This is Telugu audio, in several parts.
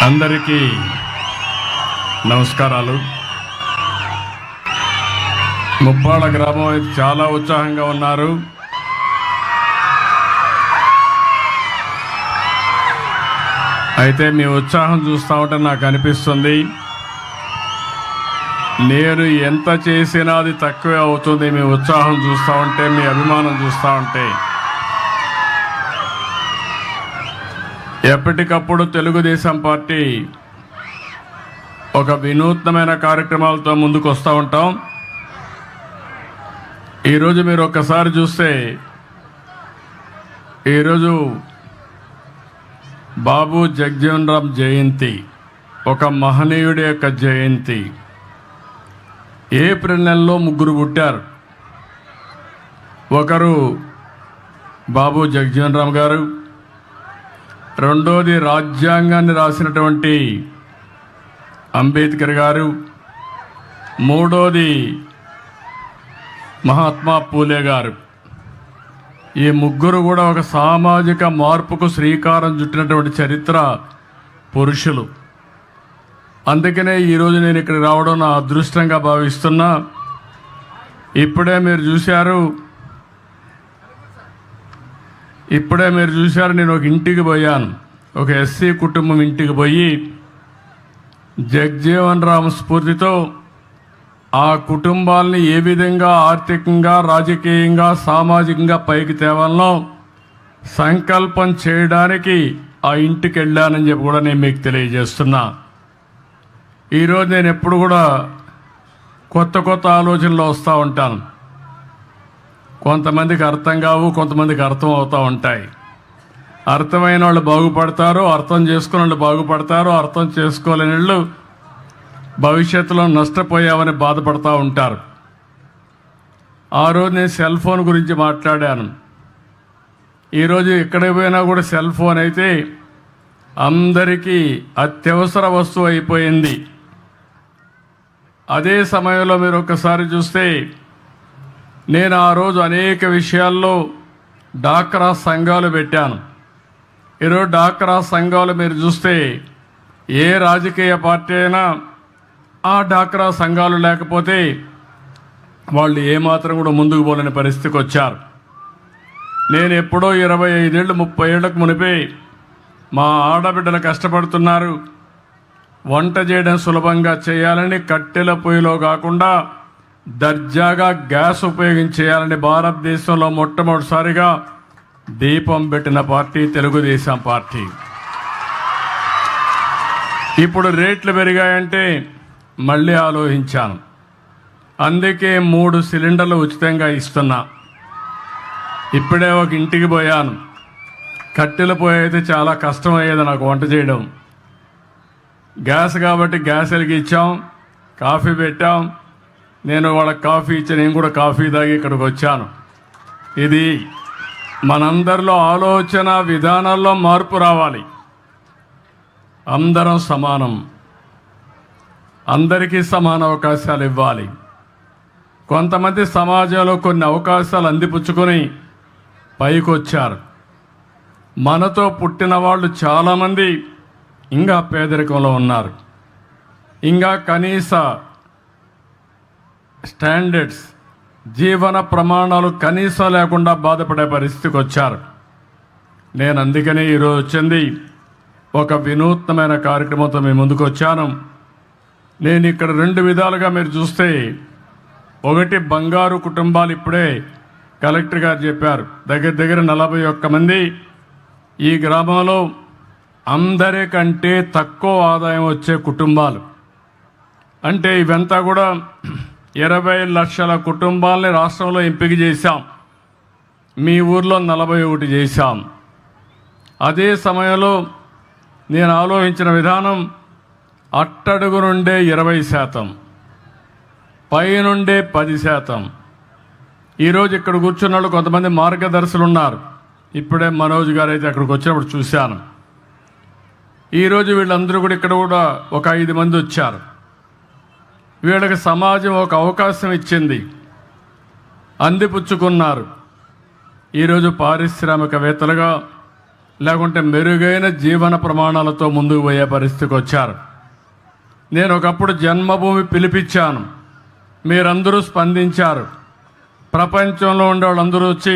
అందరికీ నమస్కారాలు. ముప్పాళ్ళ గ్రామం అయితే చాలా ఉత్సాహంగా ఉన్నారు. అయితే మీ ఉత్సాహం చూస్తూ ఉంటే నాకు అనిపిస్తుంది, నేను ఎంత చేసినా అది తక్కువే అవుతుంది. మీ ఉత్సాహం చూస్తూ ఉంటే, మీ అభిమానం చూస్తూ ఉంటే. ఎప్పటికప్పుడు తెలుగుదేశం పార్టీ ఒక వినూత్నమైన కార్యక్రమాలతో ముందుకు వస్తూ ఉంటాం. ఈరోజు మీరు ఒక్కసారి చూస్తే, ఈరోజు బాబు జగజ్జీవన్ రామ్ జయంతి, ఒక మహనీయుడి యొక్క జయంతి. ఏప్రిల్ నెలలో ముగ్గురు పుట్టారు. ఒకరు బాబు జగజ్జీవన్ రామ్ గారు, రెండోది రాజ్యాంగాన్ని రాసినటువంటి అంబేద్కర్ గారు, మూడోది మహాత్మా పూలే గారు. ఈ ముగ్గురు కూడా ఒక సామాజిక మార్పుకు శ్రీకారం చుట్టినటువంటి చరిత్ర పురుషులు. అందుకనే ఈరోజు నేను ఇక్కడికి రావడం నా అదృష్టంగా భావిస్తున్నా. ఇప్పుడే మీరు చూశారు, నేను ఒక ఇంటికి పోయాను. ఒక ఎస్సీ కుటుంబం ఇంటికి పోయి జగజ్జీవన్ రామ్ స్ఫూర్తితో ఆ కుటుంబాలని ఏ విధంగా ఆర్థికంగా, రాజకీయంగా, సామాజికంగా పైకి తేవాలనో సంకల్పం చేయడానికి ఆ ఇంటికి వెళ్ళానని చెప్పి కూడా నేను మీకు తెలియజేస్తున్నా. ఈరోజు నేను ఎప్పుడు కూడా కొత్త ఆలోచనలు వస్తూ ఉంటాను. కొంతమందికి అర్థం కావు, కొంతమందికి అర్థం అవుతూ ఉంటాయి. అర్థమైన వాళ్ళు బాగుపడతారు, అర్థం చేసుకున్న వాళ్ళు బాగుపడతారు. అర్థం చేసుకోలేని వాళ్ళు భవిష్యత్తులో నష్టపోయామని బాధపడుతూ ఉంటారు. ఆ రోజు నేను సెల్ ఫోన్ గురించి మాట్లాడాను. ఈరోజు ఎక్కడికి పోయినా కూడా సెల్ ఫోన్ అయితే అందరికీ అత్యవసర వస్తువు అయిపోయింది. అదే సమయంలో మీరు ఒక్కసారి చూస్తే, నేను ఆ రోజు అనేక విషయాల్లో డాక్రా సంఘాలు పెట్టాను. ఈరోజు డాక్రా సంఘాలు మీరు చూస్తే, ఏ రాజకీయ పార్టీ అయినా ఆ డాక్రా సంఘాలు లేకపోతే వాళ్ళు ఏమాత్రం కూడా ముందుకు పోలేని పరిస్థితికి వచ్చారు. నేను ఎప్పుడో 25 ఏళ్ళు 30 ఏళ్లకు మునిపే మా ఆడబిడ్డలు కష్టపడుతున్నారు, వంట చేయడం సులభంగా చేయాలని కట్టెల పొయ్యిలో కాకుండా దర్జాగా గ్యాస్ ఉపయోగించేయాలని భారతదేశంలో మొట్టమొదటిసారిగా దీపం పెట్టిన పార్టీ తెలుగుదేశం పార్టీ. ఇప్పుడు రేట్లు పెరిగాయంటే మళ్ళీ ఆలోచించాను. అందుకే 3 సిలిండర్లు ఉచితంగా ఇస్తున్నా. ఇప్పుడే ఒక ఇంటికి పోయాను. కట్టెల పొయ్యి అయితే చాలా కష్టమయ్యేది నాకు వంట చేయడం. గ్యాస్ కాబట్టి గ్యాస్ వెలిగించాం, కాఫీ పెట్టాం. నేను వాళ్ళకి కాఫీ ఇచ్చి నేను కూడా కాఫీ తాగి ఇక్కడికి వచ్చాను. ఇది మనందరిలో ఆలోచన విధానాల్లో మార్పు రావాలి. అందరం సమానం, అందరికీ సమాన అవకాశాలు ఇవ్వాలి. కొంతమంది సమాజంలో కొన్ని అవకాశాలు అందిపుచ్చుకొని పైకి వచ్చారు. మనతో పుట్టిన వాళ్ళు చాలామంది ఇంకా పేదరికంలో ఉన్నారు. ఇంకా కనీస స్టాండర్డ్స్, జీవన ప్రమాణాలు కనీసం లేకుండా బాధపడే పరిస్థితికి వచ్చారు. నేను అందుకనే ఈరోజు వచ్చింది ఒక వినూత్నమైన కార్యక్రమంతో మీ ముందుకు వచ్చాను. నేను ఇక్కడ 2 విధాలుగా మీరు చూస్తే, ఒకటి బంగారు కుటుంబాలు. ఇప్పుడే కలెక్టర్ గారు చెప్పారు, దగ్గర 41 మంది ఈ గ్రామంలో అందరికంటే తక్కువ ఆదాయం వచ్చే కుటుంబాలు. అంటే ఇవంతా కూడా 20 లక్షల కుటుంబాలని రాష్ట్రంలో ఎంపిక చేశాం. మీ ఊర్లో 41 చేశాం. అదే సమయంలో నేను ఆలోచించిన విధానం, అట్టడుగు నుండే 20%, పైనుండే 10%. ఈరోజు ఇక్కడ కూర్చున్న వాళ్ళు కొంతమంది మార్గదర్శులు ఉన్నారు. ఇప్పుడే మనోజ్ గారు అయితే అక్కడికి వచ్చినప్పుడు చూశాను. ఈరోజు వీళ్ళందరూ కూడా ఇక్కడ కూడా ఒక 5 మంది వచ్చారు. వీళ్ళకి సమాజం ఒక అవకాశం ఇచ్చింది, అందిపుచ్చుకున్నారు. ఈరోజు పారిశ్రామికవేత్తలుగా లేకుంటే మెరుగైన జీవన ప్రమాణాలతో ముందుకు పోయే పరిస్థితికి వచ్చారు. నేను ఒకప్పుడు జన్మభూమి పిలిపించాను, మీరందరూ స్పందించారు. ప్రపంచంలో ఉండే వాళ్ళందరూ వచ్చి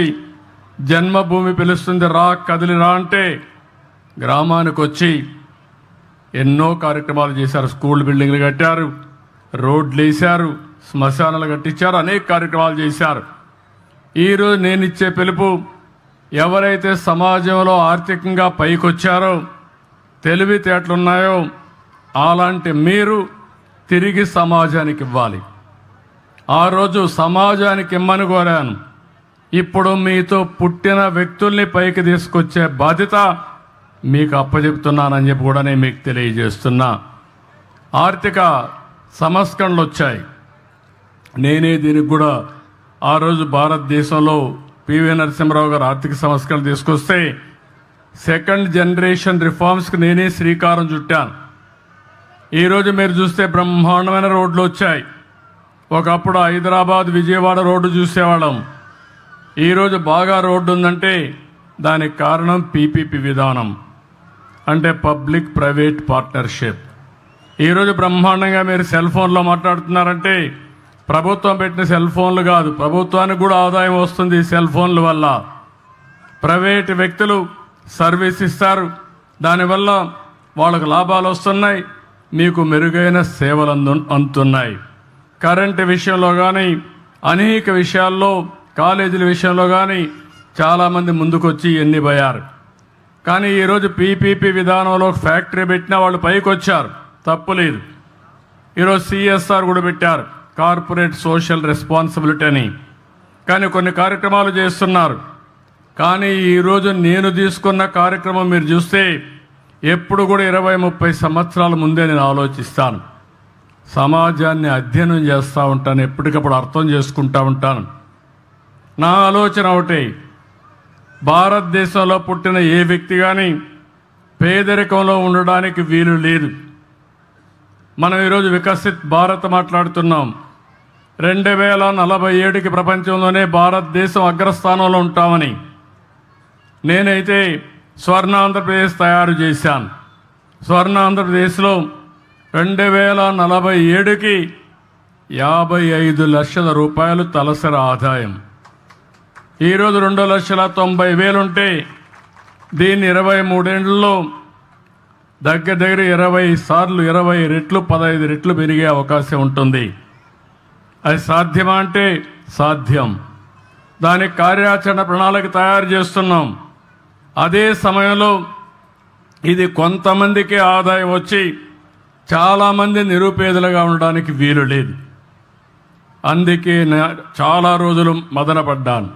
జన్మభూమి పిలుస్తుంది రా, కదిలి రా అంటే గ్రామానికి వచ్చి ఎన్నో కార్యక్రమాలు చేశారు. స్కూల్ బిల్డింగ్లు కట్టారు, రోడ్లు వేశారు, శ్మశానాలు కట్టించారు, అనేక కార్యక్రమాలు చేశారు. ఈరోజు నేను ఇచ్చే పిలుపు, ఎవరైతే సమాజంలో ఆర్థికంగా పైకొచ్చారో, తెలివితేటలున్నాయో అలాంటి మీరు తిరిగి సమాజానికి ఇవ్వాలి. ఆ రోజు సమాజానికి ఇమ్మని కోరాను. ఇప్పుడు మీతో పుట్టిన వ్యక్తుల్ని పైకి తీసుకొచ్చే బాధ్యత మీకు అప్పచెప్తున్నానని చెప్పి కూడా నేను మీకు తెలియజేస్తున్నా. ఆర్థిక సంస్కరణలు వచ్చాయి. నేనే దీనికి కూడా ఆ రోజు భారతదేశంలో పివి నరసింహరావు గారు ఆర్థిక సంస్కరణలు తీసుకొస్తే సెకండ్ జనరేషన్ రిఫార్మ్స్కి నేనే శ్రీకారం చుట్టాను. ఈరోజు మీరు చూస్తే బ్రహ్మాండమైన రోడ్లు వచ్చాయి. ఒకప్పుడు హైదరాబాద్ విజయవాడ రోడ్డు చూసేవాళ్ళం. ఈరోజు బాగా రోడ్డు ఉందంటే దానికి కారణం పీపీపీ విధానం, అంటే పబ్లిక్ ప్రైవేట్ పార్ట్నర్షిప్. ఈరోజు బ్రహ్మాండంగా మీరు సెల్ ఫోన్లో మాట్లాడుతున్నారంటే ప్రభుత్వం పెట్టిన సెల్ ఫోన్లు కాదు, ప్రభుత్వానికి కూడా ఆదాయం వస్తుంది ఈ సెల్ ఫోన్ల వల్ల. ప్రైవేటు వ్యక్తులు సర్వీస్ ఇస్తారు, దానివల్ల వాళ్ళకు లాభాలు వస్తున్నాయి, మీకు మెరుగైన సేవలు అందుతున్నాయి. కరెంటు విషయంలో కానీ అనేక విషయాల్లో, కాలేజీల విషయంలో కానీ చాలామంది ముందుకొచ్చి ఎన్నిపోయారు. కానీ ఈరోజు పీపీపీ విధానంలో ఫ్యాక్టరీ పెట్టిన వాళ్ళు పైకి వచ్చారు, తప్పులేదు. ఈరోజు సిఎస్ఆర్ కూడా పెట్టారు, కార్పొరేట్ సోషల్ రెస్పాన్సిబిలిటీ అని. కానీ కొన్ని కార్యక్రమాలు చేస్తున్నారు. కానీ ఈరోజు నేను తీసుకున్న కార్యక్రమం మీరు చూస్తే ఎప్పుడు కూడా 20-30 సంవత్సరాల ముందే నేను ఆలోచిస్తాను. సమాజాన్ని అధ్యయనం చేస్తూ ఉంటాను, ఎప్పటికప్పుడు అర్థం చేసుకుంటూ ఉంటాను. నా ఆలోచన ఒకటే, భారతదేశంలో పుట్టిన ఏ వ్యక్తి కానీ పేదరికంలో ఉండడానికి వీలు లేదు. మనం ఈరోజు వికసిత్ భారత్ మాట్లాడుతున్నాం. 2047కి ప్రపంచంలోనే భారతదేశం అగ్రస్థానంలో ఉంటామని. నేనైతే స్వర్ణ ఆంధ్రప్రదేశ్ తయారు చేశాను. స్వర్ణ ఆంధ్రప్రదేశ్లో 2047కి 55 లక్షల రూపాయలు తలసరి ఆదాయం. ఈరోజు 2,90,000 ఉంటే దీన్ని 23 ఏళ్లలో దగ్గర 20 సార్లు 20 రెట్లు 15 రెట్లు పెరిగే అవకాశం ఉంటుంది. అది సాధ్యమా అంటే సాధ్యం. దానికి కార్యాచరణ ప్రణాళిక తయారు చేస్తున్నాం. అదే సమయంలో ఇది కొంతమందికి ఆదాయం వచ్చి చాలామంది నిరుపేదలుగా ఉండడానికి వీలు లేదు. అందుకే చాలా రోజులు మదనపడ్డాను.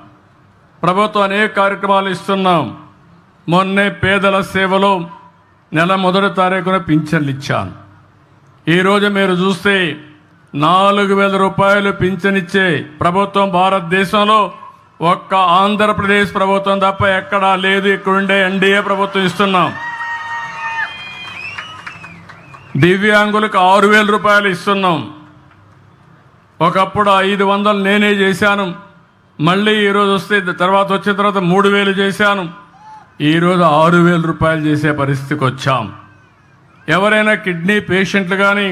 ప్రభుత్వం అనేక కార్యక్రమాలు ఇస్తున్నాం. మొన్నే పేదల సేవలో నెల 1వ తారీఖున పింఛన్లు ఇచ్చాను. ఈరోజు మీరు చూస్తే 4,000 రూపాయలు పింఛన్ ఇచ్చే ప్రభుత్వం భారతదేశంలో ఒక్క ఆంధ్రప్రదేశ్ ప్రభుత్వం తప్ప ఎక్కడా లేదు. ఇక్కడుండే ఎన్డీఏ ప్రభుత్వం ఇస్తున్నాం. దివ్యాంగులకు 6,000 రూపాయలు ఇస్తున్నాం. ఒకప్పుడు 500 నేనే చేశాను. మళ్ళీ ఈరోజు వస్తే తర్వాత వచ్చిన తర్వాత 3,000 చేశాను. ఈరోజు 6,000 రూపాయలు చేసే పరిస్థితికి వచ్చాం. ఎవరైనా కిడ్నీ పేషెంట్లు కానీ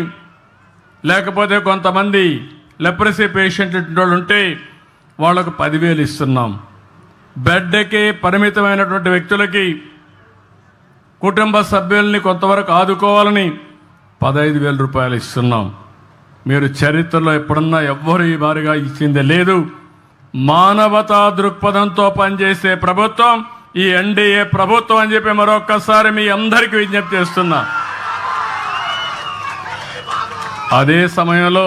లేకపోతే కొంతమంది లెప్రసీ పేషెంట్లు ఉంటే వాళ్లకు 10,000 ఇస్తున్నాం. బెడ్కి పరిమితమైనటువంటి వ్యక్తులకి కుటుంబ సభ్యుల్ని కొంతవరకు ఆదుకోవాలని 15,000 రూపాయలు ఇస్తున్నాం. మీరు చరిత్రలో ఎప్పుడన్నా ఎవ్వరు ఈ మాదిరిగా ఇచ్చిందే లేదు. మానవతా దృక్పథంతో పనిచేసే ప్రభుత్వం ఈ ఎన్డీఏ ప్రభుత్వం అని చెప్పి మరొక్కసారి మీ అందరికీ విజ్ఞప్తి చేస్తున్నా. అదే సమయంలో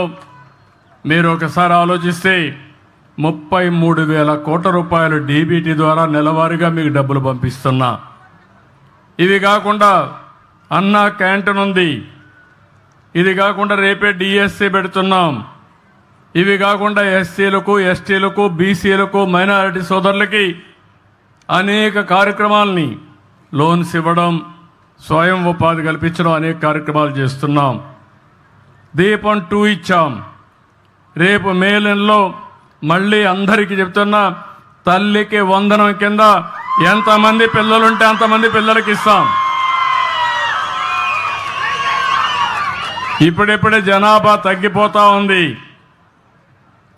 మీరు ఒకసారి ఆలోచిస్తే 33,000 కోట్ల రూపాయలు డీబీటీ ద్వారా నెలవారీగా మీకు డబ్బులు పంపిస్తున్నా. ఇవి కాకుండా అన్నా క్యాంటీన్ ఉంది. ఇది కాకుండా రేపే డిఎస్సి పెడుతున్నాం. ఇవి కాకుండా ఎస్సీలకు, ఎస్టీలకు, బీసీలకు, మైనారిటీ సోదరులకి అనేక కార్యక్రమాలని లోన్స్ ఇవ్వడం, స్వయం ఉపాధి కల్పించడం, అనేక కార్యక్రమాలు చేస్తున్నాం. దీపం 2 ఇచ్చాం. రేపు మే నెలలో మళ్ళీ అందరికీ చెప్తున్నా, తల్లికి వందనం కింద ఎంతమంది పిల్లలుంటే అంతమంది పిల్లలకి ఇస్తాం. ఇప్పుడిప్పుడే జనాభా తగ్గిపోతూ ఉంది.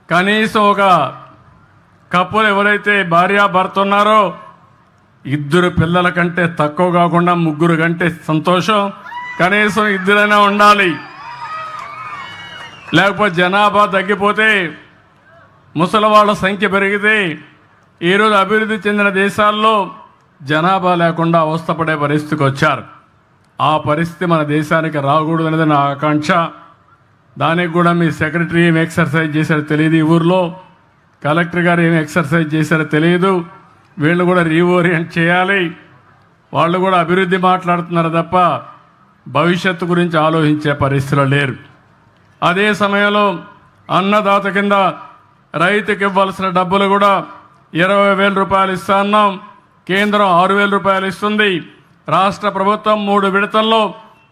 కనీసం ఒక కప్పులు ఎవరైతే భార్యాభర్త ఉన్నారో 2 పిల్లల కంటే తక్కువ కాకుండా 3 కంటే సంతోషం. కనీసం 2 ఉండాలి. లేకపోతే జనాభా తగ్గిపోతే ముసలి వాళ్ళ సంఖ్య పెరిగితే ఈరోజు అభివృద్ధి చెందిన దేశాల్లో జనాభా లేకుండా అవస్థపడే పరిస్థితికి వచ్చారు. ఆ పరిస్థితి మన దేశానికి రాకూడదు అనేది నా ఆకాంక్ష. దానికి కూడా మీ సెక్రటరీ ఏం ఎక్సర్సైజ్ చేశారో తెలియదు, ఈ ఊర్లో కలెక్టర్ గారు ఏం ఎక్సర్సైజ్ చేశారో తెలియదు. వీళ్ళు కూడా రీఓరియంట్ చేయాలి. వాళ్ళు కూడా అభివృద్ధి మాట్లాడుతున్నారు తప్ప భవిష్యత్తు గురించి ఆలోచించే పరిస్థితిలో లేరు. అదే సమయంలో అన్నదాత కింద రైతుకి ఇవ్వాల్సిన డబ్బులు కూడా 20,000 రూపాయలు ఇస్తా అన్నాం. కేంద్రం 6,000 రూపాయలు ఇస్తుంది. రాష్ట్ర ప్రభుత్వం 3 విడతల్లో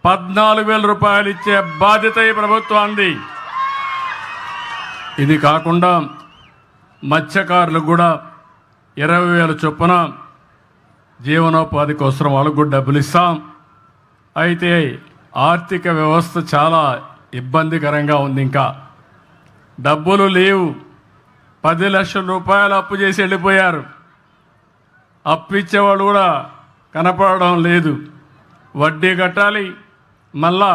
14,000 రూపాయలు ఇచ్చే బాధ్యత ఈ ప్రభుత్వానికి. ఇది కాకుండా మత్స్యకారులకు కూడా 20,000 చొప్పున జీవనోపాధి కోసం వాళ్ళకు కూడా డబ్బులు ఇస్తాం. అయితే ఆర్థిక వ్యవస్థ చాలా ఇబ్బందికరంగా ఉంది. ఇంకా డబ్బులు లేవు. 10 లక్షల రూపాయలు అప్పు చేసి వెళ్ళిపోయారు. అప్పు ఇచ్చేవాళ్ళు కూడా కనపడడం లేదు. వడ్డీ కట్టాలి, మళ్ళా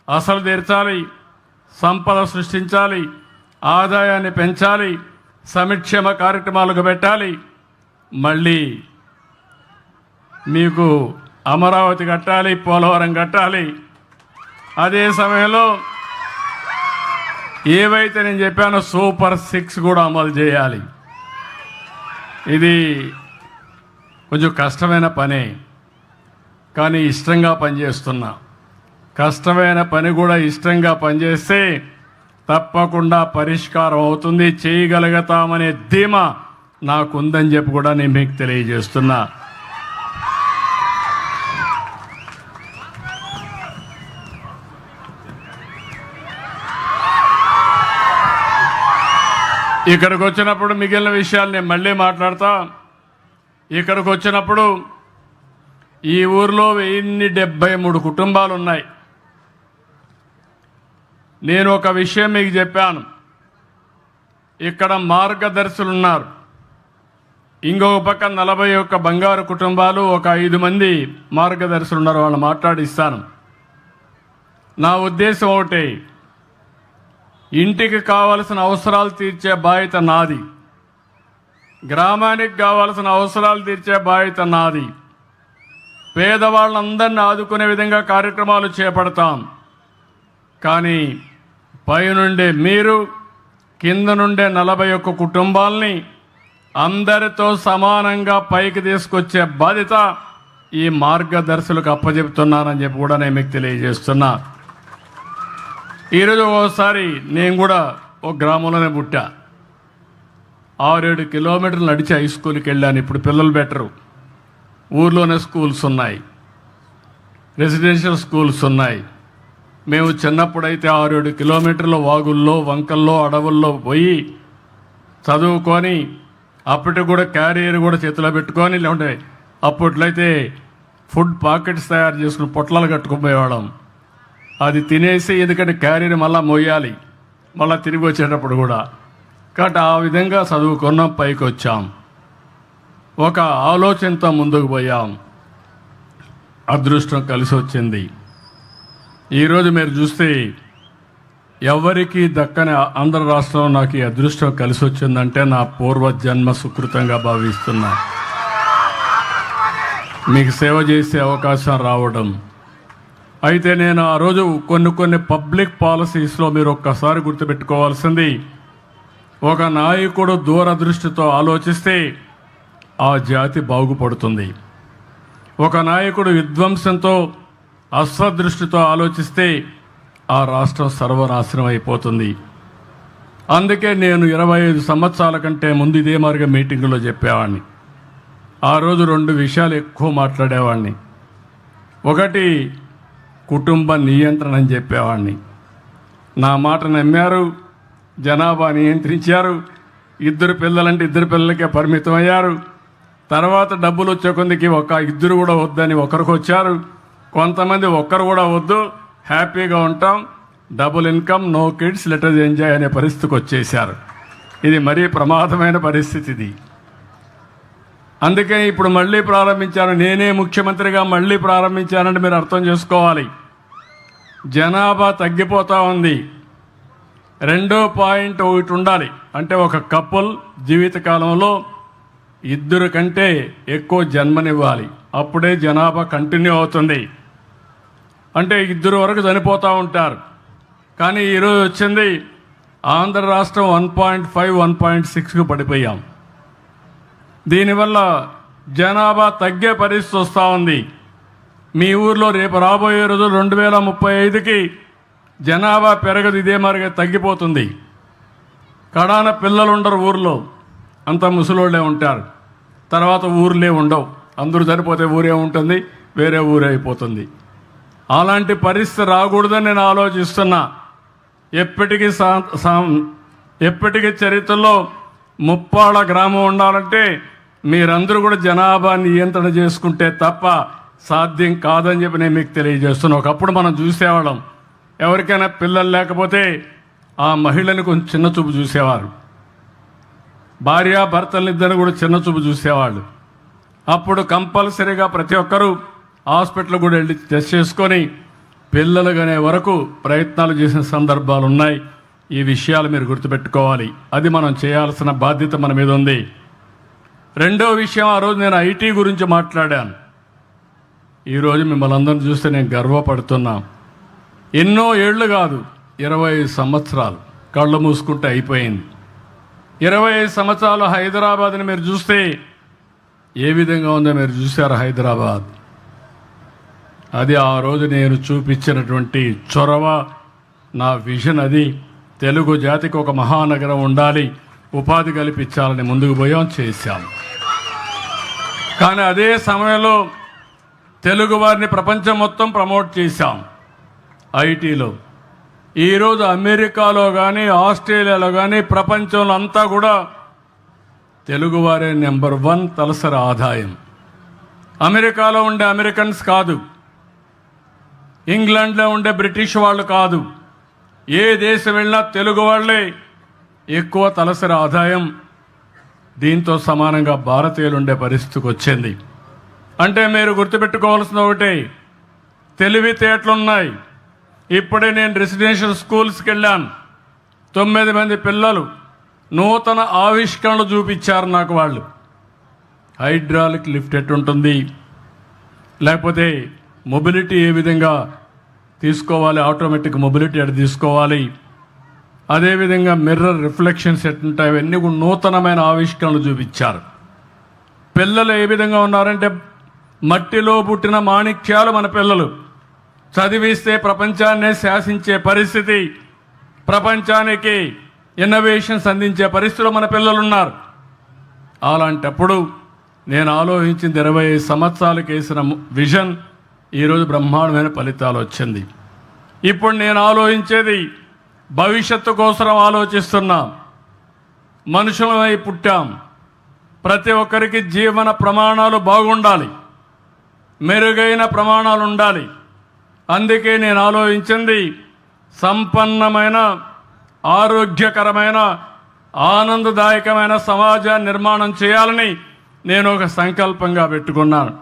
అసలు తీర్చాలి, సంపద సృష్టించాలి, ఆదాయాన్ని పెంచాలి, సంక్షేమ కార్యక్రమాలకు పెట్టాలి, మళ్ళీ మీకు అమరావతి కట్టాలి, పోలవరం కట్టాలి. అదే సమయంలో ఏవైతే నేను చెప్పానో సూపర్ 6 కూడా అమలు చేయాలి. ఇది కొంచెం కష్టమైన పనే, కానీ ఇష్టంగా పనిచేస్తున్నా. కష్టమైన పని కూడా ఇష్టంగా పనిచేస్తే తప్పకుండా పరిష్కారం అవుతుంది, చేయగలుగుతామనే ధీమా నాకుందని చెప్పి కూడా నేను మీకు తెలియజేస్తున్నా. ఇక్కడికి వచ్చినప్పుడు మిగిలిన విషయాలు నేను మళ్ళీ మాట్లాడతా. ఇక్కడికి వచ్చినప్పుడు ఈ ఊర్లో 1073 కుటుంబాలు ఉన్నాయి. నేను ఒక విషయం మీకు చెప్పాను. ఇక్కడ మార్గదర్శులు ఉన్నారు. ఇంకొక పక్క 41 బంగారు కుటుంబాలు, ఒక 5 మంది మార్గదర్శులు ఉన్నారు. వాళ్ళు మాట్లాడిస్తాను. నా ఉద్దేశం ఒకటే, ఇంటికి కావలసిన అవసరాలు తీర్చే బాధ్యత నాది, గ్రామానికి కావాల్సిన అవసరాలు తీర్చే బాధ్యత నాది. పేదవాళ్ళందరినీ ఆదుకునే విధంగా కార్యక్రమాలు చేపడతాం. కానీ పైనుండే మీరు, కింద నుండే 41 కుటుంబాలని అందరితో సమానంగా పైకి తీసుకొచ్చే బాధ్యత ఈ మార్గదర్శులకు అప్పచెప్తున్నానని చెప్పి కూడా నేను మీకు తెలియజేస్తున్నా. ఈరోజు ఒకసారి నేను కూడా ఒక గ్రామంలోనే పుట్టా. 6-7 కిలోమీటర్లు నడిచి హై స్కూల్కి వెళ్ళాను. ఇప్పుడు పిల్లలు బెటరు. ఊర్లోనే స్కూల్స్ ఉన్నాయి, రెసిడెన్షియల్ స్కూల్స్ ఉన్నాయి. మేము చిన్నప్పుడైతే 6-7 కిలోమీటర్ల వాగుల్లో, వంకల్లో, అడవుల్లో పోయి చదువుకొని అప్పటికి కూడా క్యారియర్ కూడా చేతిలో పెట్టుకొని, లేకుంటే అప్పట్లో అయితే ఫుడ్ పాకెట్స్ తయారు చేసుకుని పొట్లాలు కట్టుకుపోయేవాళ్ళం. అది తినేసి, ఎందుకంటే క్యారియర్ మళ్ళీ మోయాలి, మళ్ళీ తిరిగి వచ్చేటప్పుడు కూడా. కాబట్టి ఆ విధంగా చదువుకున్నాం, పైకి వచ్చాం, ఒక ఆలోచనతో ముందుకు పోయాం. అదృష్టం కలిసి వచ్చింది. ఈరోజు మీరు చూస్తే ఎవరికి దక్కని ఆంధ్ర రాష్ట్రంలో నాకు ఈ అదృష్టం కలిసి వచ్చిందంటే నా పూర్వజన్మ సుకృతంగా భావిస్తున్నా. మీకు సేవ చేసే అవకాశం రావడం. అయితే నేను ఆ రోజు కొన్ని పబ్లిక్ పాలసీస్లో మీరు ఒక్కసారి గుర్తుపెట్టుకోవాల్సింది, ఒక నాయకుడు దూరదృష్టితో ఆలోచిస్తే ఆ జాతి బాగుపడుతుంది. ఒక నాయకుడు విధ్వంసంతో, అశ్వదృష్టితో ఆలోచిస్తే ఆ రాష్ట్రం సర్వనాశనం అయిపోతుంది. అందుకే నేను 25 సంవత్సరాల కంటే ముందు ఇదే మార్గం మీటింగులో చెప్పేవాడిని. ఆ రోజు 2 విషయాలు ఎక్కువ మాట్లాడేవాడిని. ఒకటి కుటుంబ నియంత్రణ అని చెప్పేవాడిని. నా మాట నమ్మారు, జనాభా నియంత్రించారు. 2 పిల్లలంటే 2 పిల్లలకే పరిమితం అయ్యారు. తర్వాత డబ్బులు వచ్చే కొందికి ఇద్దరు కూడా వద్దని ఒకరికి వచ్చారు, కొంతమంది ఒక్కరు కూడా వద్దు, హ్యాపీగా ఉంటాం, double income, no kids, let us enjoy అనే పరిస్థితికి వచ్చేసారు. ఇది మరీ ప్రమాదమైన పరిస్థితి ఇది. అందుకే ఇప్పుడు మళ్ళీ ప్రారంభించాను, నేనే ముఖ్యమంత్రిగా మళ్ళీ ప్రారంభించానంటే మీరు అర్థం చేసుకోవాలి. జనాభా తగ్గిపోతూ ఉంది. 2.1 ఉండాలి. అంటే ఒక కపుల్ జీవితకాలంలో 2 కంటే ఎక్కువ జన్మనివ్వాలి. అప్పుడే జనాభా కంటిన్యూ అవుతుంది. అంటే 2 వరకు చనిపోతూ ఉంటారు. కానీ ఈరోజు వచ్చింది ఆంధ్ర రాష్ట్రం 1.5, 1.6కు పడిపోయాం. దీనివల్ల జనాభా తగ్గే పరిస్థితి వస్తూ ఉంది. మీ ఊర్లో రేపు రాబోయే రోజులు 2035కి జనాభా పెరగదు, ఇదే మరిగా తగ్గిపోతుంది. కడాన పిల్లలు ఉండరు ఊర్లో, అంత ముసలోళ్ళే ఉంటారు. తర్వాత ఊర్లే ఉండవు, అందరూ చనిపోతే ఊరే ఉంటుంది, వేరే ఊరే అయిపోతుంది. అలాంటి పరిస్థితి రాకూడదని నేను ఆలోచిస్తున్నా. ఎప్పటికీ చరిత్రలో ముప్పాళ్ళ గ్రామం ఉండాలంటే మీరందరూ కూడా జనాభా నియంత్రణ చేసుకుంటే తప్ప సాధ్యం కాదని చెప్పి నేను మీకు తెలియజేస్తున్నా. ఒకప్పుడు మనం చూసేవాళ్ళం, ఎవరికైనా పిల్లలు లేకపోతే ఆ మహిళని కొంచెం చిన్న చూపు చూసేవారు, భార్యాభర్తలిద్దరిని కూడా చిన్న చూపు చూసేవాళ్ళు. అప్పుడు కంపల్సరీగా ప్రతి ఒక్కరూ హాస్పిటల్ కూడా వెళ్ళి టెస్ట్ చేసుకొని పిల్లలు కనే వరకు ప్రయత్నాలు చేసిన సందర్భాలు ఉన్నాయి. ఈ విషయాలు మీరు గుర్తుపెట్టుకోవాలి. అది మనం చేయాల్సిన బాధ్యత మన మీద ఉంది. రెండో విషయం, ఆ రోజు నేను ఐటీ గురించి మాట్లాడాను. ఈరోజు మిమ్మల్ని అందరిని చూస్తే నేను గర్వపడుతున్నా. ఎన్నో ఏళ్ళు కాదు, 25 సంవత్సరాలు కళ్ళు మూసుకుంటే అయిపోయింది. 25 సంవత్సరాలు హైదరాబాద్ని మీరు చూస్తే ఏ విధంగా ఉందో మీరు చూశారు. హైదరాబాద్ అది ఆ రోజు నేను చూపించినటువంటి చొరవ, నా విజన్ అది. తెలుగు జాతికి ఒక మహానగరం ఉండాలి, ఉపాధి కల్పించాలని ముందుకు పోయాం, చేశాం. కానీ అదే సమయంలో తెలుగు వారిని ప్రపంచం మొత్తం ప్రమోట్ చేశాం ఐటీలో. ఈరోజు అమెరికాలో కానీ ఆస్ట్రేలియాలో కానీ ప్రపంచంలో అంతా కూడా తెలుగువారే నెంబర్ 1 తలసరి ఆదాయం. అమెరికాలో ఉండే అమెరికన్స్ కాదు, ఇంగ్లాండ్లో ఉండే బ్రిటిష్ వాళ్ళు కాదు, ఏ దేశం వెళ్ళినా తెలుగు వాళ్ళే ఎక్కువ తలసరి ఆదాయం. దీంతో సమానంగా భారతీయులు ఉండే పరిస్థితికి వచ్చింది. అంటే మీరు గుర్తుపెట్టుకోవాల్సిన ఒకటే, తెలివితేటలున్నాయి. ఇప్పుడే నేను రెసిడెన్షియల్ స్కూల్స్కి వెళ్ళాను. 9 మంది పిల్లలు నూతన ఆవిష్కరణలు చూపించారు నాకు. వాళ్ళు హైడ్రాలిక్ లిఫ్ట్ ఎట్టుంటుంది, లేకపోతే మొబిలిటీ ఏ విధంగా తీసుకోవాలి, ఆటోమేటిక్ మొబిలిటీ ఎట్లా తీసుకోవాలి, అదేవిధంగా మిర్రర్ రిఫ్లెక్షన్స్ ఎట్టుంటాయి, అవన్నీ కూడా నూతనమైన ఆవిష్కరణలు చూపించారు. పిల్లలు ఏ విధంగా ఉన్నారంటే మట్టిలో పుట్టిన మాణిక్యాలు మన పిల్లలు. చదివిస్తే ప్రపంచాన్నే శాసించే పరిస్థితి, ప్రపంచానికి ఇన్నోవేషన్స్ అందించే పరిస్థితిలో మన పిల్లలు ఉన్నారు. అలాంటప్పుడు నేను ఆలోచించింది 25 సంవత్సరాలకు వేసిన విజన్ ఈరోజు బ్రహ్మాండమైన ఫలితాలు వచ్చింది. ఇప్పుడు నేను ఆలోచించేది భవిష్యత్తు కోసం ఆలోచిస్తున్నాం. మనుషులమై పుట్టాం, ప్రతి ఒక్కరికి జీవన ప్రమాణాలు బాగుండాలి, మెరుగైన ప్రమాణాలు ఉండాలి. అందుకే నేను ఆలోచించింది సంపన్నమైన, ఆరోగ్యకరమైన, ఆనందదాయకమైన సమాజాన్ని నిర్మాణం చేయాలని నేను ఒక సంకల్పంగా పెట్టుకున్నాను.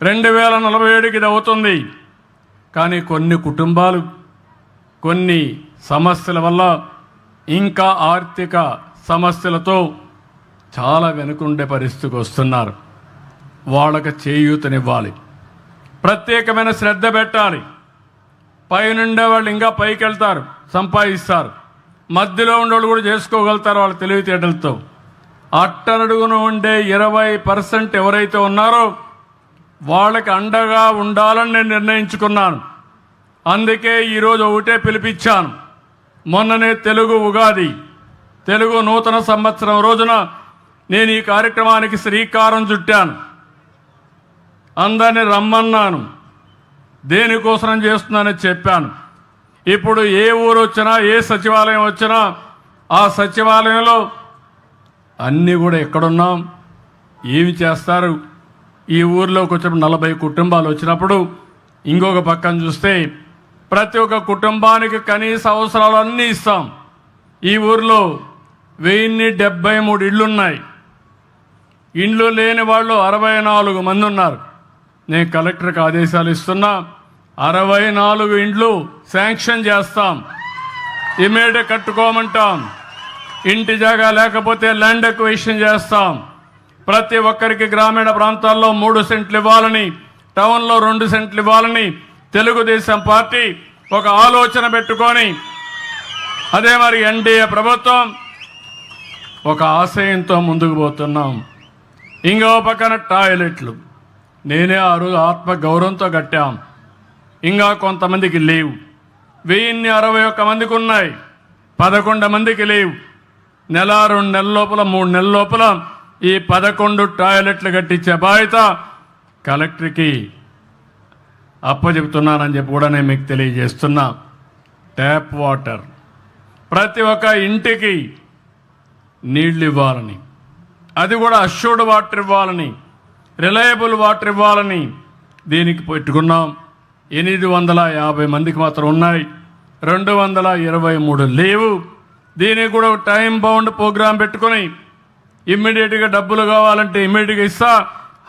2047కి ఇది అవుతుంది. కానీ కొన్ని కుటుంబాలు కొన్ని సమస్యల వల్ల, ఇంకా ఆర్థిక సమస్యలతో చాలా వెనుకుండే పరిస్థితికి వస్తున్నారు. వాళ్ళకి చేయూతనివ్వాలి, ప్రత్యేకమైన శ్రద్ధ పెట్టాలి. పైనుండే వాళ్ళు ఇంకా పైకి వెళ్తారు, సంపాదిస్తారు. మధ్యలో ఉండేవాళ్ళు కూడా చేసుకోగలుగుతారు వాళ్ళ తెలివితేటలతో. అట్టడుగున ఉండే 20% ఎవరైతే ఉన్నారో వాళ్ళకి అండగా ఉండాలని నేను నిర్ణయించుకున్నాను. అందుకే ఈరోజు ఒకటే పిలిపించాను. మొన్ననే తెలుగు ఉగాది, తెలుగు నూతన సంవత్సరం రోజున నేను ఈ కార్యక్రమానికి శ్రీకారం చుట్టాను. అందరినీ రమ్మన్నాను, దేనికోసం చేస్తున్నానని చెప్పాను. ఇప్పుడు ఏ ఊరు వచ్చినా, ఏ సచివాలయం వచ్చినా ఆ సచివాలయంలో అన్నీ కూడా ఎక్కడున్నాం, ఏమి చేస్తారు? ఈ ఊర్లోకి వచ్చినప్పుడు 40 కుటుంబాలు వచ్చినప్పుడు ఇంకొక పక్కన చూస్తే ప్రతి ఒక్క కుటుంబానికి కనీస అవసరాలు అన్నీ ఇస్తాం. ఈ ఊర్లో 1073 ఇళ్ళున్నాయి. ఇండ్లు లేని వాళ్ళు 64 మంది ఉన్నారు. నేను కలెక్టర్కి ఆదేశాలు ఇస్తున్నా, 64 ఇండ్లు శాంక్షన్ చేస్తాం. ఇమీడియట్ కట్టుకోమంటాం. ఇంటి జాగా లేకపోతే ల్యాండ్ ఎక్విజిషన్ చేస్తాం. ప్రతి ఒక్కరికి గ్రామీణ ప్రాంతాల్లో 3 సెంట్లు ఇవ్వాలని, టౌన్లో 2 సెంట్లు ఇవ్వాలని తెలుగుదేశం పార్టీ ఒక ఆలోచన పెట్టుకొని, అదే మరి ఎన్డీఏ ప్రభుత్వం ఒక ఆశయంతో ముందుకు పోతున్నాం. ఇంకో పక్కన టాయిలెట్లు నేనే ఆ రోజు ఆత్మ గౌరవంతో కట్టాం. ఇంకా కొంతమందికి లేవు. 1061 మందికి ఉన్నాయి, 11 మందికి లేవు. నెల 2 నెలల లోపల 3 నెలల లోపల ఈ 11 టాయిలెట్లు కట్టించే బాధ్యత కలెక్టర్కి అప్పచెబుతున్నానని చెప్పి కూడా నేను మీకు తెలియజేస్తున్నా. ట్యాప్ వాటర్ ప్రతి ఒక్క ఇంటికి నీళ్లు ఇవ్వాలని, అది కూడా అష్యూర్డ్ వాటర్ ఇవ్వాలని, రిలయబుల్ వాటర్ ఇవ్వాలని దీనికి పెట్టుకున్నాం. 850 మందికి మాత్రం ఉన్నాయి, 223 లేవు. దీనికి కూడా టైం బౌండ్ ప్రోగ్రాం పెట్టుకుని ఇమ్మీడియట్గా డబ్బులు కావాలంటే ఇమ్మీడియట్గా ఇస్తా.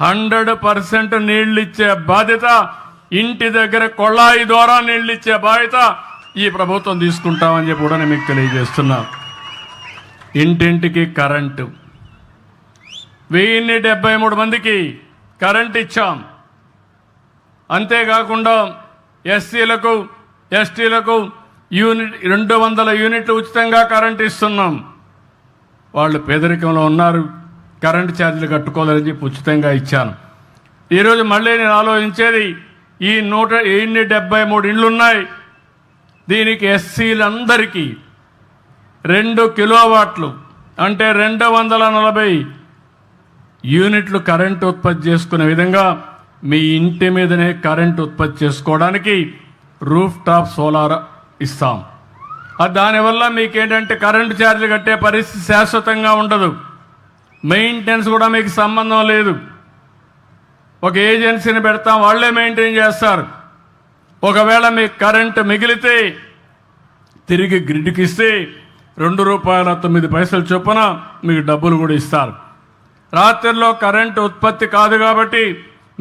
100% నీళ్లు ఇచ్చే బాధ్యత, ఇంటి దగ్గర కొళాయి ద్వారా నీళ్లు ఇచ్చే బాధ్యత ఈ ప్రభుత్వం తీసుకుంటామని చెప్పి కూడా నేను మీకు తెలియజేస్తున్నా. ఇంటింటికి కరెంటు 1073 మందికి కరెంట్ ఇచ్చాం. అంతేకాకుండా ఎస్సీలకు ఎస్టీలకు 200 యూనిట్లు ఉచితంగా కరెంట్ ఇస్తున్నాం. వాళ్ళు పేదరికంలో ఉన్నారు, కరెంటు ఛార్జీలు కట్టుకోవాలని చెప్పి ఉచితంగా ఇచ్చాను. ఈరోజు మళ్ళీ నేను ఆలోచించేది, ఈ 173 ఇండ్లు ఉన్నాయి. దీనికి ఎస్సీలందరికీ 2 కిలోవాట్లు అంటే 240 యూనిట్లు కరెంటు ఉత్పత్తి చేసుకునే విధంగా మీ ఇంటి మీదనే కరెంటు ఉత్పత్తి చేసుకోవడానికి రూఫ్ టాప్ సోలార్ ఇస్తాం. దానివల్ల మీకేంటంటే కరెంటు ఛార్జీలు కట్టే పరిస్థితి శాశ్వతంగా ఉండదు. మెయింటెనెన్స్ కూడా మీకు సంబంధం లేదు. ఒక ఏజెన్సీని పెడతాం, వాళ్ళే మెయింటైన్ చేస్తారు. ఒకవేళ మీకు కరెంటు మిగిలితే తిరిగి గ్రిడ్కి ఇస్తే ₹2.09 చొప్పున మీకు డబ్బులు కూడా ఇస్తారు. రాత్రిలో కరెంటు ఉత్పత్తి కాదు కాబట్టి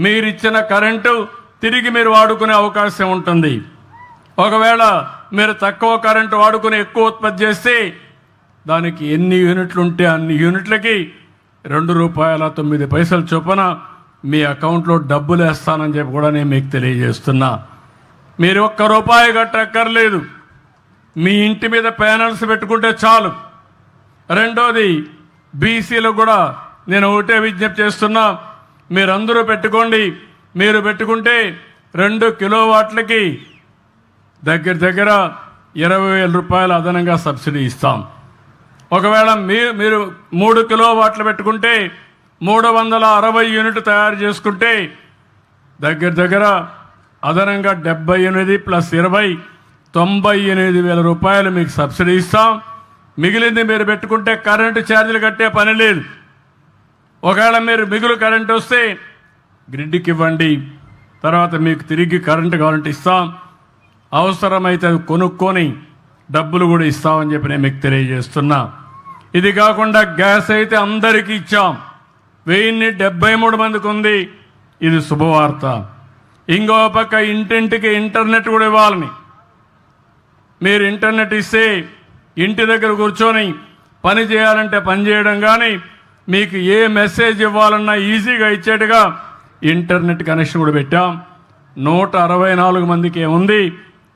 మీరు ఇచ్చిన కరెంటు తిరిగి మీరు వాడుకునే అవకాశం ఉంటుంది. ఒకవేళ మీరు తక్కువ కరెంటు వాడుకుని ఎక్కువ ఉత్పత్తి చేస్తే దానికి ఎన్ని యూనిట్లు ఉంటే అన్ని యూనిట్లకి ₹2.09 చొప్పున మీ అకౌంట్లో డబ్బులు వేస్తానని చెప్పి కూడా నేను మీకు తెలియజేస్తున్నా. మీరు ₹1 కట్టక్కర్లేదు, మీ ఇంటి మీద ప్యానల్స్ పెట్టుకుంటే చాలు. రెండోది, బీసీలకు కూడా నేను ఒకటే విజ్ఞప్తి చేస్తున్నా, మీరందరూ పెట్టుకోండి. మీరు పెట్టుకుంటే 2 కిలోవాట్లకి దగ్గర 20,000 అదనంగా సబ్సిడీ ఇస్తాం. ఒకవేళ మీరు 3 కిలోవాట్లు పెట్టుకుంటే 360 యూనిట్లు తయారు చేసుకుంటే దగ్గర అదనంగా 78 + 20 ₹98,000 మీకు సబ్సిడీ ఇస్తాం. మిగిలింది మీరు పెట్టుకుంటే కరెంటు ఛార్జీలు కట్టే పని లేదు. ఒకవేళ మీరు మిగులు కరెంటు వస్తే గ్రిడ్కి ఇవ్వండి, తర్వాత మీకు తిరిగి కరెంటు కావాలంటే ఇస్తాం. అవసరమైతే అది కొనుక్కొని డబ్బులు కూడా ఇస్తామని చెప్పి నేను మీకు తెలియజేస్తున్నా. ఇది కాకుండా గ్యాస్ అయితే అందరికీ ఇచ్చాం, 1073 మందికి ఉంది. ఇది శుభవార్త. ఇంకో పక్క ఇంటింటికి ఇంటర్నెట్ కూడా ఇవ్వాలని, మీరు ఇంటర్నెట్ ఇస్తే ఇంటి దగ్గర కూర్చొని పని చేయాలంటే పని చేయడం, కానీ మీకు ఏ మెసేజ్ ఇవ్వాలన్నా ఈజీగా ఇచ్చేట్టుగా ఇంటర్నెట్ కనెక్షన్ కూడా పెట్టాం. 164 మందికి ఉంది,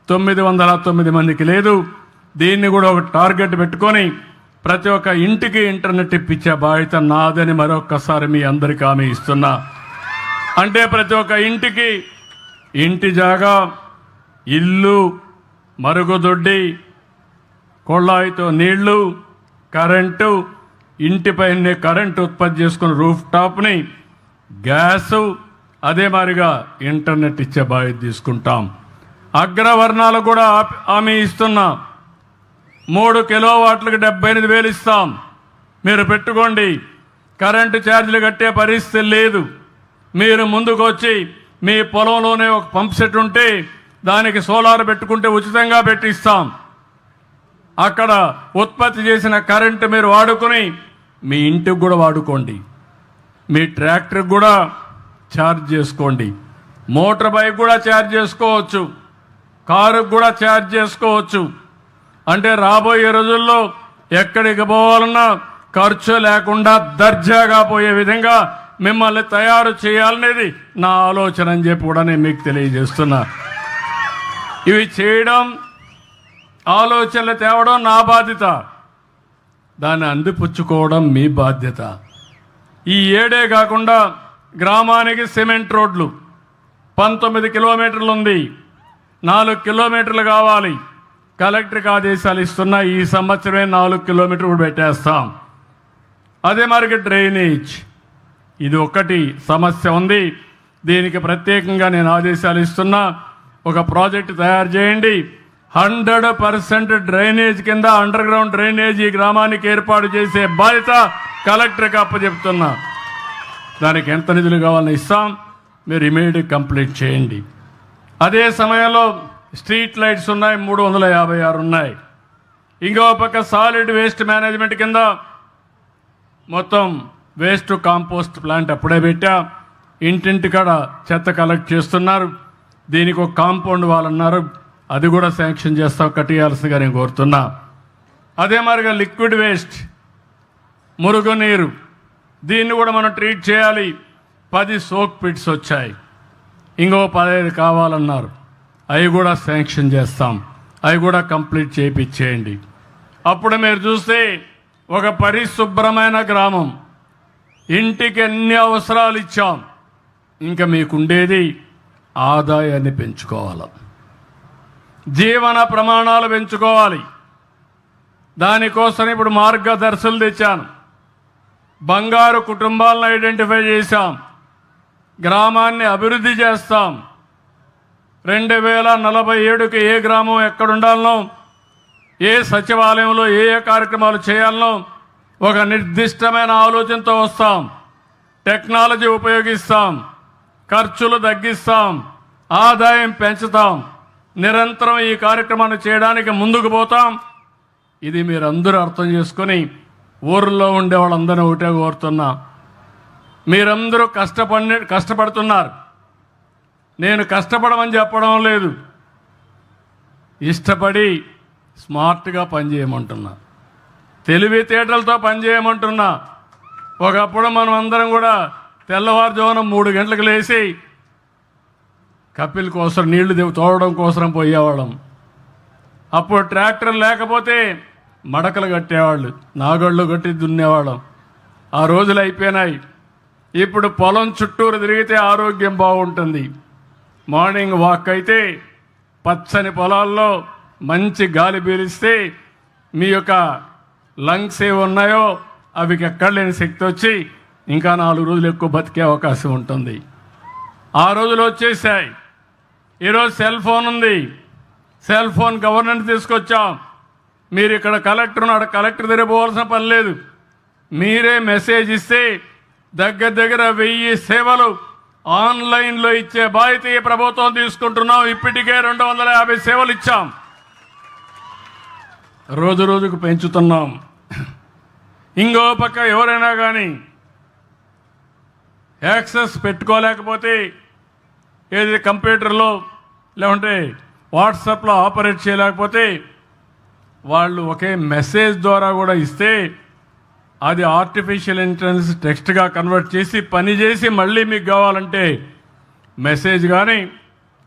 909 మందికి లేదు. దీన్ని కూడా ఒక టార్గెట్ పెట్టుకొని ప్రతి ఒక్క ఇంటికి ఇంటర్నెట్ ఇప్పించే బాధ్యత నాదని మరొక్కసారి మీ అందరికీ హామీ ఇస్తున్నా. అంటే ప్రతి ఒక్క ఇంటికి ఇంటి జాగా, ఇల్లు, మరుగుదొడ్డి, కొళాయితో నీళ్లు, కరెంటు, ఇంటిపైనే కరెంటు ఉత్పత్తి చేసుకుని రూఫ్ టాప్ని, గ్యాసు, అదే మాదిరిగా ఇంటర్నెట్ ఇచ్చే బాధ్యత తీసుకుంటాం. అగ్రవర్ణాలు కూడా హామీ ఇస్తున్నా. 3 కిలోవాట్లకు 78,000 ఇస్తాం. మీరు పెట్టుకోండి. కరెంటు ఛార్జీలు కట్టే పరిస్థితి లేదు. మీరు ముందుకు వచ్చి మీ పొలంలోనే ఒక పంప్ సెట్ ఉంటే దానికి సోలార్ పెట్టుకుంటే ఉచితంగా పెట్టిస్తాం. అక్కడ ఉత్పత్తి చేసిన కరెంటు మీరు వాడుకొని మీ ఇంటికి కూడా వాడుకోండి, మీ ట్రాక్టర్కి కూడా ఛార్జ్ చేసుకోండి, మోటార్ బైక్ కూడా ఛార్జ్ చేసుకోవచ్చు, కారుకు కూడా ఛార్జ్ చేసుకోవచ్చు. అంటే రాబోయే రోజుల్లో ఎక్కడికి పోవాలన్నా ఖర్చు లేకుండా దర్జాగా పోయే విధంగా మిమ్మల్ని తయారు చేయాలనేది నా ఆలోచన అని చెప్పి కూడా నేను మీకు తెలియజేస్తున్నా. ఇవి చేయడం, ఆలోచనలు తేవడం నా బాధ్యత, దాన్ని అందిపుచ్చుకోవడం మీ బాధ్యత. ఈ ఏడే కాకుండా గ్రామానికి సిమెంట్ రోడ్లు 19 కిలోమీటర్లు ఉంది, 4 కిలోమీటర్లు కావాలి. కలెక్టర్కి ఆదేశాలు ఇస్తున్నా, ఈ సంవత్సరమే 4 కిలోమీటర్లు పెట్టేస్తాం. అదే మరికి డ్రైనేజ్, ఇది ఒకటి సమస్య ఉంది, దీనికి ప్రత్యేకంగా నేను ఆదేశాలు ఇస్తున్నా. ఒక ప్రాజెక్టు తయారు చేయండి, 100% డ్రైనేజ్ కింద అండర్ గ్రౌండ్ డ్రైనేజ్ ఈ గ్రామానికి ఏర్పాటు చేసే బాధ్యత కలెక్టర్కి అప్పచెప్తున్నా. దానికి ఎంత నిధులు కావాలని ఇస్తాం, మీరు ఇమీడియట్ కంప్లీట్ చేయండి. అదే సమయంలో స్ట్రీట్ లైట్స్ ఉన్నాయి, 356 ఉన్నాయి. ఇంకో పక్క సాలిడ్ వేస్ట్ మేనేజ్మెంట్ కింద మొత్తం వేస్ట్ కాంపోస్ట్ ప్లాంట్ అప్పుడే పెట్టా, ఇంటింటికాడ చెత్త కలెక్ట్ చేస్తున్నారు. దీనికి ఒక కాంపౌండ్ వాళ్ళన్నారు, అది కూడా శాంక్షన్ చేస్తాం, కట్టియాల్సిందిగా నేను కోరుతున్నా. అదే మరిగా లిక్విడ్ వేస్ట్, మురుగునీరు, దీన్ని కూడా మనం ట్రీట్ చేయాలి. 10 సోక్ పిట్స్ వచ్చాయి, ఇంకో 15 కావాలన్నారు, అవి కూడా శాంక్షన్ చేస్తాం, అవి కూడా కంప్లీట్ చేయించేయండి. అప్పుడు మీరు చూస్తే ఒక పరిశుభ్రమైన గ్రామం, ఇంటికి ఎన్ని అవసరాలు ఇచ్చాం, ఇంకా మీకుండేది ఆదాయాన్ని పెంచుకోవాలి, జీవన ప్రమాణాలు పెంచుకోవాలి. దానికోసం ఇప్పుడు మార్గదర్శులు తెచ్చాను, బంగారు కుటుంబాలను ఐడెంటిఫై చేశాం, గ్రామాన్ని అభివృద్ధి చేస్తాం. 2047కి ఏ గ్రామం ఎక్కడుండాలనో, ఏ సచివాలయంలో ఏ కార్యక్రమాలు చేయాలనో ఒక నిర్దిష్టమైన ఆలోచనతో వస్తాం. టెక్నాలజీ ఉపయోగిస్తాం, ఖర్చులు తగ్గిస్తాం, ఆదాయం పెంచుతాం. నిరంతరం ఈ కార్యక్రమాన్ని చేయడానికి ముందుకు పోతాం. ఇది మీరందరూ అర్థం చేసుకొని ఊర్లో ఉండే వాళ్ళందరూ ఒకటే కోరుతున్నా, మీరందరూ కష్టపడుతున్నారు. నేను కష్టపడమని చెప్పడం లేదు, ఇష్టపడి స్మార్ట్గా పనిచేయమంటున్నా, తెలివితేటలతో పనిచేయమంటున్నా. ఒకప్పుడు మనం అందరం కూడా తెల్లవారుజామున 3 గంటలకు లేచి కపిల్ కోసం నీళ్లు తోడడం కోసం పోయేవాళ్ళం. అప్పుడు ట్రాక్టర్ లేకపోతే మడకలు కట్టేవాళ్ళు, నాగళ్ళు కట్టి దున్నేవాళ్ళం. ఆ రోజులు అయిపోయినాయి. ఇప్పుడు పొలం చుట్టూరు తిరిగితే ఆరోగ్యం బాగుంటుంది. మార్నింగ్ వాక్ అయితే పచ్చని పొలాల్లో మంచి గాలి పీలిస్తే మీ యొక్క లంగ్స్ ఏవి ఉన్నాయో అవి ఎక్కడ లేని శక్తి వచ్చి ఇంకా 4 రోజులు ఎక్కువ బతికే అవకాశం ఉంటుంది. ఆ రోజులు వచ్చేసాయి. ఈరోజు సెల్ ఫోన్ ఉంది, సెల్ ఫోన్ గవర్నెన్స్ తీసుకొచ్చాం. మీరు ఇక్కడ కలెక్టర్ ఉన్నాడు, కలెక్టర్ దగ్గర పోవాల్సిన పని లేదు. మీరే మెసేజ్ ఇస్తే దగ్గర 1000 సేవలు ఆన్లైన్లో ఇచ్చే బాధ్యత ఈ ప్రభుత్వం తీసుకుంటున్నాం. ఇప్పటికే 250 సేవలు ఇచ్చాం, రోజు రోజుకు పెంచుతున్నాం. ఇంకో పక్క ఎవరైనా కానీ యాక్సెస్ పెట్టుకోలేకపోతే ఏది కంప్యూటర్లో లేకుంటే వాట్సాప్లో ఆపరేట్ చేయలేకపోతే వాళ్ళు ఒకే మెసేజ్ ద్వారా కూడా ఇస్తే అది ఆర్టిఫిషియల్ ఇంటెలిజెన్స్ టెక్స్ట్గా కన్వర్ట్ చేసి పని చేసి మళ్ళీ మీకు కావాలంటే మెసేజ్ కానీ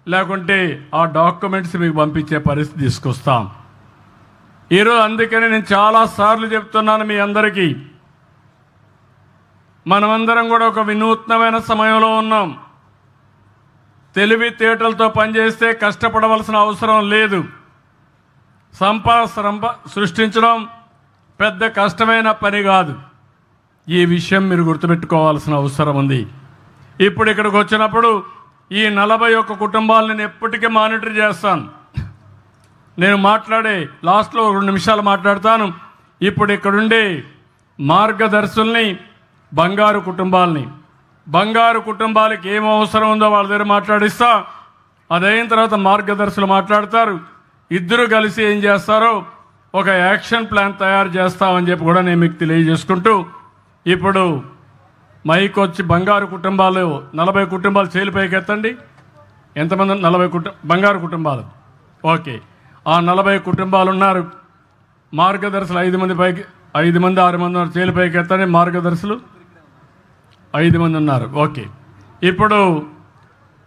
లేకుంటే ఆ డాక్యుమెంట్స్ మీకు పంపించే పరిస్థితి తీసుకొస్తాం. ఈరోజు అందుకని నేను చాలాసార్లు చెప్తున్నాను మీ అందరికీ, మనమందరం కూడా ఒక వినూత్నమైన సమయంలో ఉన్నాం. తెలివితేటలతో పనిచేస్తే కష్టపడవలసిన అవసరం లేదు. సంపద సృష్టించడం పెద్ద కష్టమైన పని కాదు. ఈ విషయం మీరు గుర్తుపెట్టుకోవాల్సిన అవసరం ఉంది. ఇప్పుడు ఇక్కడికి వచ్చినప్పుడు ఈ 41 కుటుంబాలను నేను ఎప్పటికీ మానిటర్ చేస్తాను. నేను మాట్లాడే లాస్ట్లో 2 నిమిషాలు మాట్లాడతాను. ఇప్పుడు ఇక్కడుండే మార్గదర్శుల్ని బంగారు కుటుంబాలకి ఏం అవసరం ఉందో వాళ్ళ దగ్గర మాట్లాడిస్తా. అదైన తర్వాత మార్గదర్శులు మాట్లాడతారు. ఇద్దరు కలిసి ఏం చేస్తారో ఒక యాక్షన్ ప్లాన్ తయారు చేస్తామని చెప్పి కూడా నేను మీకు తెలియజేసుకుంటూ, ఇప్పుడు మైక్ వచ్చి బంగారు కుటుంబాలు 40 కుటుంబాలు చేలిపైకి ఎత్తండి. ఎంతమంది? 40 బంగారు కుటుంబాలు. ఓకే, ఆ 40 కుటుంబాలు ఉన్నారు. మార్గదర్శులు 5 మంది పైకి, 5 మంది 6 మంది ఉన్నారు. చేలిపైకి ఎత్తండి. మార్గదర్శులు 5 మంది ఉన్నారు. ఓకే, ఇప్పుడు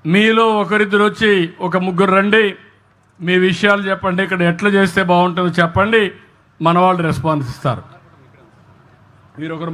మీలో ఒకరిద్దరు వచ్చి ఒక ముగ్గురు రండి, మీ విషయాలు చెప్పండి, ఇక్కడ ఎట్లా చేస్తే బాగుంటుందో చెప్పండి, మన వాళ్ళు రెస్పాన్స్ ఇస్తారు. మీరు ఒకరు